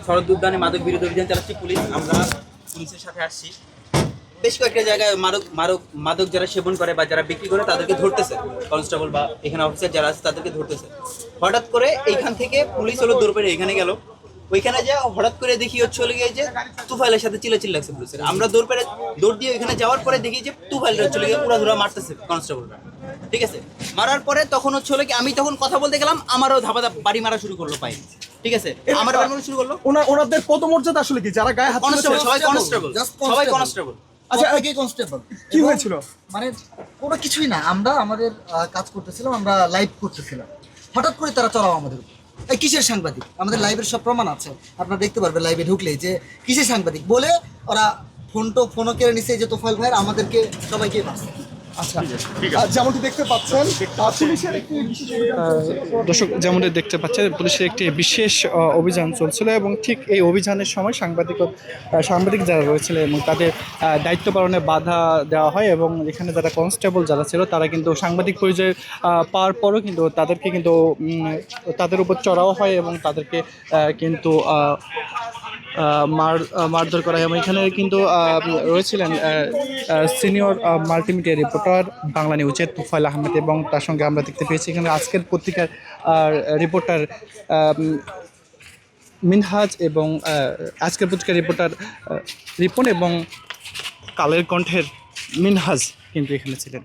শরৎ উদ্যানে মাদক বিরোধী অভিযান চালাচ্ছে পুলিশ। আমরা পুলিশের সাথে আসছি। বেশ কয়েকটা জায়গায় মাদক যারা সেবন করে বা যারা বিক্রি করে তাদেরকে ধরতেছে কনস্টেবল বা এখানে অফিসার যারা আছে তাদেরকে ধরতেছে। হঠাৎ করে এইখান থেকে পুলিশ হলো দৌড় পেরে এখানে গেল। ওইখানে যা হঠাৎ করে দেখি চলে গিয়ে যে তুফাইলের সাথে চিল্লাচিল্লি লাগছে পুলিশের। আমরা দৌড় দিয়ে ওইখানে যাওয়ার পরে দেখি যে তুফাইলরা চলে গিয়ে উড়াধুরা মারতেছে কনস্টেবলরা। ঠিক আছে, মারার পরে তখন হলো কি আমি তখন কথা বলতে গেলাম, আমারও বাড়ি মারা শুরু করলো পাই। ঠিক আছে, আমার বাড়ি মারা শুরু করলো। ওনাদের পদমর্যাদা আসলে কি, যারা গায়ে হাত কনস্টেবল, সবাই কনস্টেবল, সবাই কনস্টেবল। আচ্ছা, কি কনস্টেবল কি হয়েছিল? মানে কোনো কিছুই না, আমরা আমাদের কাজ করতেছিলাম, আমরা লাইভ করতেছিলাম, হঠাৎ করে তারা চড়াও আমাদের উপর। এই কিসের সাংবাদিক, আমাদের লাইভের সব প্রমাণ আছে, আপনারা দেখতে পারবেন লাইভে ঢুকলেই যে কিসের সাংবাদিক বলে ওরা ফোনও কেড়ে নিছে, যে তোফাইল ভাইয়ের আমাদেরকে সবাইকে বাঁচে। আচ্ছা, যেমনটি দেখতে পাচ্ছেন পুলিশের দর্শক যেমনটি দেখতে পাচ্ছেন পুলিশের একটি বিশেষ অভিযান চলছিল এবং ঠিক এই অভিযানের সময় সাংবাদিক যারা রয়েছিল এবং তাদের দায়িত্ব পালনে বাধা দেওয়া হয় এবং এখানে যারা কনস্টেবল যারা ছিল তারা কিন্তু সাংবাদিক পরিচয় পাওয়ার পরও কিন্তু তাদেরকে কিন্তু তাদের উপর চড়াও হয় এবং তাদেরকে কিন্তু মারধর করা হয়। এবং এখানে কিন্তু রয়েছিলেন সিনিয়র মাল্টিমিডিয়া রিপোর্টার বাংলা নিউজের তোফায়েল আহমেদ এবং তার সঙ্গে আমরা দেখতে পেয়েছি এখানে আজকের পত্রিকার রিপোর্টার মিনহাজ এবং আজকের পত্রিকার রিপোর্টার রিপন এবং কালের কণ্ঠের মিনহাজ কিন্তু এখানে ছিলেন।